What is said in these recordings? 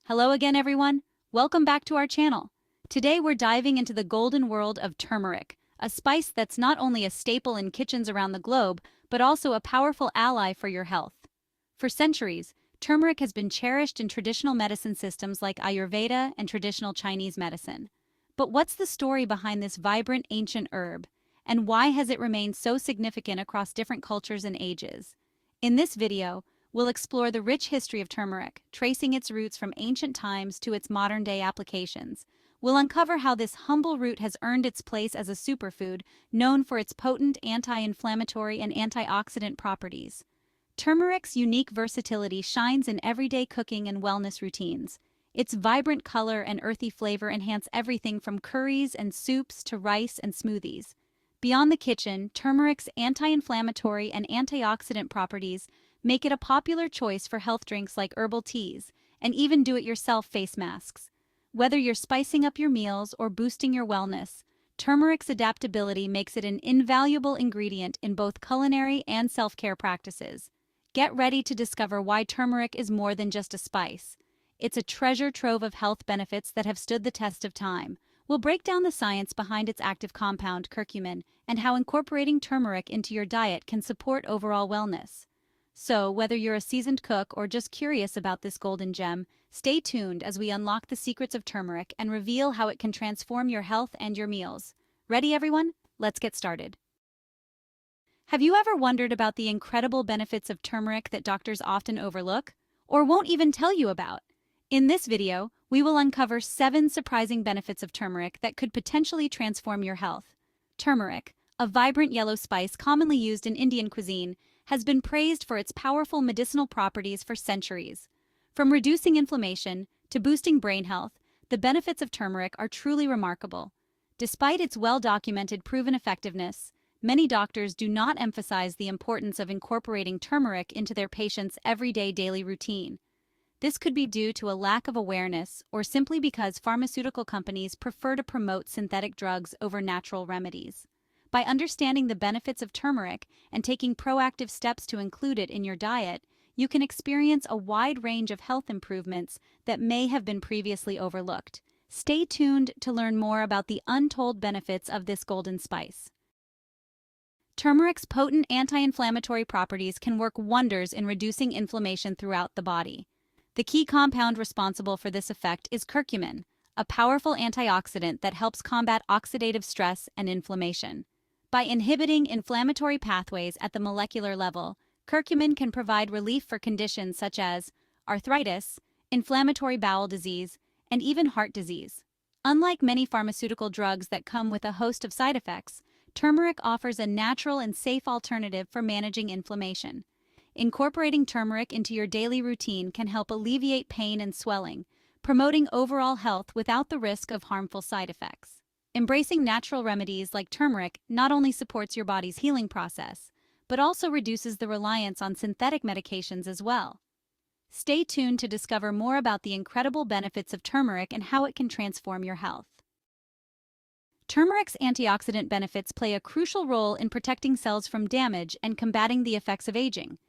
Hello again, everyone. Welcome back to our channel. Today we're diving into the golden world of turmeric, a spice that's not only a staple in kitchens around the globe, but also a powerful ally for your health. For centuries, turmeric has been cherished in traditional medicine systems like Ayurveda and traditional Chinese medicine. But what's the story behind this vibrant ancient herb, and why has it remained so significant across different cultures and ages? In this video, we'll explore the rich history of turmeric, tracing its roots from ancient times to its modern-day applications. We'll uncover how this humble root has earned its place as a superfood, known for its potent anti-inflammatory and antioxidant properties. Turmeric's unique versatility shines in everyday cooking and wellness routines. Its vibrant color and earthy flavor enhance everything from curries and soups to rice and smoothies. Beyond the kitchen, turmeric's anti-inflammatory and antioxidant properties make it a popular choice for health drinks like herbal teas and even do-it-yourself face masks. Whether you're spicing up your meals or boosting your wellness, turmeric's adaptability makes it an invaluable ingredient in both culinary and self-care practices. Get ready to discover why turmeric is more than just a spice. It's a treasure trove of health benefits that have stood the test of time. We'll break down the science behind its active compound, curcumin, and how incorporating turmeric into your diet can support overall wellness. So, whether you're a seasoned cook or just curious about this golden gem, stay tuned as we unlock the secrets of turmeric and reveal how it can transform your health and your meals. Ready, everyone? Let's get started. Have you ever wondered about the incredible benefits of turmeric that doctors often overlook, or won't even tell you about? In this video, we will uncover 7 surprising benefits of turmeric that could potentially transform your health. Turmeric, a vibrant yellow spice commonly used in Indian cuisine, has been praised for its powerful medicinal properties for centuries. From reducing inflammation to boosting brain health, the benefits of turmeric are truly remarkable. Despite its well-documented proven effectiveness, many doctors do not emphasize the importance of incorporating turmeric into their patients' everyday daily routine. This could be due to a lack of awareness or simply because pharmaceutical companies prefer to promote synthetic drugs over natural remedies. By understanding the benefits of turmeric and taking proactive steps to include it in your diet, you can experience a wide range of health improvements that may have been previously overlooked. Stay tuned to learn more about the untold benefits of this golden spice. Turmeric's potent anti-inflammatory properties can work wonders in reducing inflammation throughout the body. The key compound responsible for this effect is curcumin, a powerful antioxidant that helps combat oxidative stress and inflammation. By inhibiting inflammatory pathways at the molecular level, curcumin can provide relief for conditions such as arthritis, inflammatory bowel disease, and even heart disease. Unlike many pharmaceutical drugs that come with a host of side effects, turmeric offers a natural and safe alternative for managing inflammation. Incorporating turmeric into your daily routine can help alleviate pain and swelling, promoting overall health without the risk of harmful side effects. Embracing natural remedies like turmeric not only supports your body's healing process, but also reduces the reliance on synthetic medications as well. Stay tuned to discover more about the incredible benefits of turmeric and how it can transform your health. Turmeric's antioxidant benefits play a crucial role in protecting cells from damage and combating the effects of aging.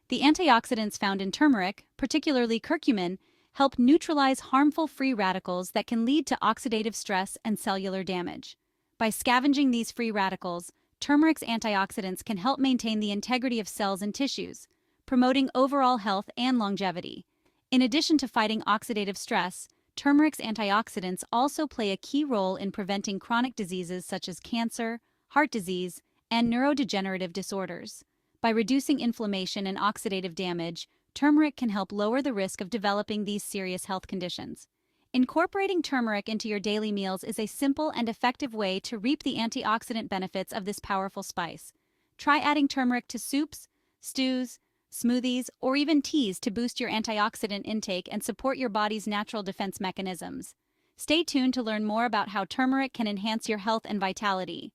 The antioxidants found in turmeric, particularly curcumin, help neutralize harmful free radicals that can lead to oxidative stress and cellular damage. By scavenging these free radicals, turmeric's antioxidants can help maintain the integrity of cells and tissues, promoting overall health and longevity. In addition to fighting oxidative stress, turmeric's antioxidants also play a key role in preventing chronic diseases such as cancer, heart disease, and neurodegenerative disorders. By reducing inflammation and oxidative damage, turmeric can help lower the risk of developing these serious health conditions. Incorporating turmeric into your daily meals is a simple and effective way to reap the antioxidant benefits of this powerful spice. Try adding turmeric to soups, stews, smoothies, or even teas to boost your antioxidant intake and support your body's natural defense mechanisms. Stay tuned to learn more about how turmeric can enhance your health and vitality.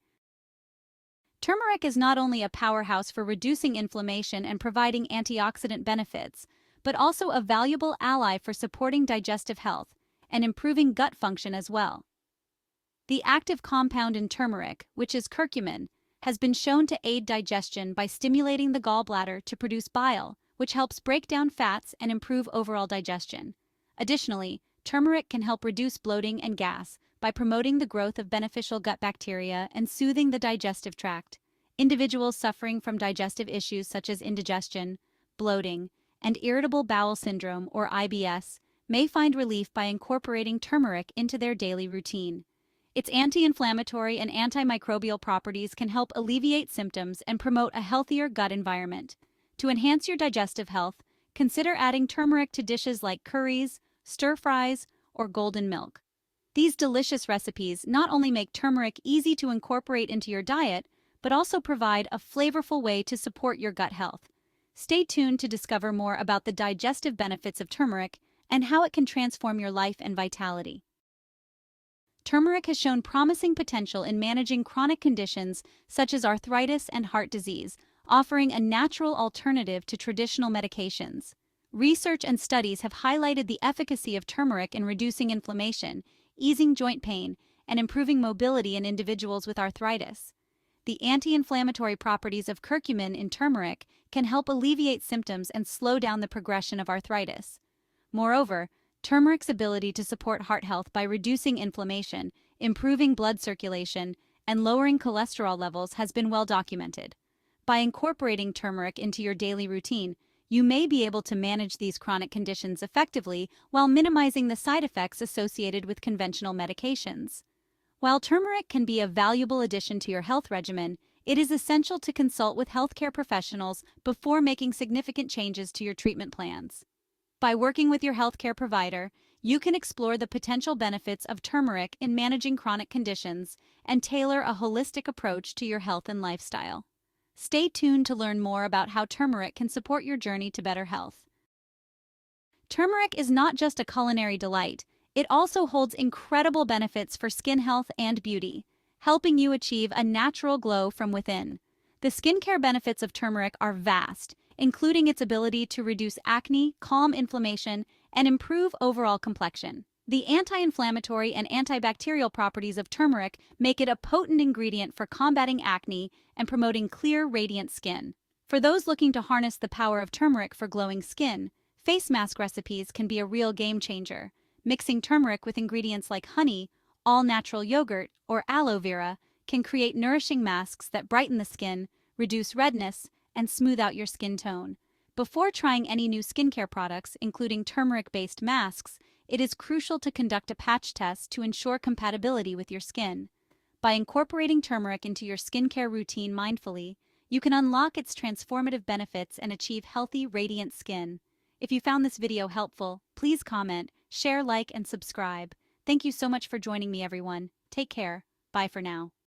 Turmeric is not only a powerhouse for reducing inflammation and providing antioxidant benefits, but also a valuable ally for supporting digestive health and improving gut function as well. The active compound in turmeric, which is curcumin, has been shown to aid digestion by stimulating the gallbladder to produce bile, which helps break down fats and improve overall digestion. Additionally, turmeric can help reduce bloating and gas by promoting the growth of beneficial gut bacteria and soothing the digestive tract. Individuals suffering from digestive issues such as indigestion, bloating, and irritable bowel syndrome or IBS may find relief by incorporating turmeric into their daily routine. Its anti-inflammatory and antimicrobial properties can help alleviate symptoms and promote a healthier gut environment. To enhance your digestive health, consider adding turmeric to dishes like curries, stir-fries, or golden milk. These delicious recipes not only make turmeric easy to incorporate into your diet, but also provide a flavorful way to support your gut health. Stay tuned to discover more about the digestive benefits of turmeric and how it can transform your life and vitality. Turmeric has shown promising potential in managing chronic conditions such as arthritis and heart disease, offering a natural alternative to traditional medications. Research and studies have highlighted the efficacy of turmeric in reducing inflammation, easing joint pain, and improving mobility in individuals with arthritis. The anti-inflammatory properties of curcumin in turmeric can help alleviate symptoms and slow down the progression of arthritis. Moreover, turmeric's ability to support heart health by reducing inflammation, improving blood circulation, and lowering cholesterol levels has been well documented. By incorporating turmeric into your daily routine, you may be able to manage these chronic conditions effectively while minimizing the side effects associated with conventional medications. While turmeric can be a valuable addition to your health regimen, it is essential to consult with healthcare professionals before making significant changes to your treatment plans. By working with your healthcare provider, you can explore the potential benefits of turmeric in managing chronic conditions and tailor a holistic approach to your health and lifestyle. Stay tuned to learn more about how turmeric can support your journey to better health. Turmeric is not just a culinary delight, it also holds incredible benefits for skin health and beauty, helping you achieve a natural glow from within. The skincare benefits of turmeric are vast, including its ability to reduce acne, calm inflammation, and improve overall complexion. The anti-inflammatory and antibacterial properties of turmeric make it a potent ingredient for combating acne and promoting clear, radiant skin. For those looking to harness the power of turmeric for glowing skin, face mask recipes can be a real game changer. Mixing turmeric with ingredients like honey, all-natural yogurt, or aloe vera can create nourishing masks that brighten the skin, reduce redness, and smooth out your skin tone. Before trying any new skincare products, including turmeric-based masks, it is crucial to conduct a patch test to ensure compatibility with your skin. By incorporating turmeric into your skincare routine mindfully, you can unlock its transformative benefits and achieve healthy, radiant skin. If you found this video helpful, please comment, share, like, and subscribe. Thank you so much for joining me, everyone. Take care. Bye for now.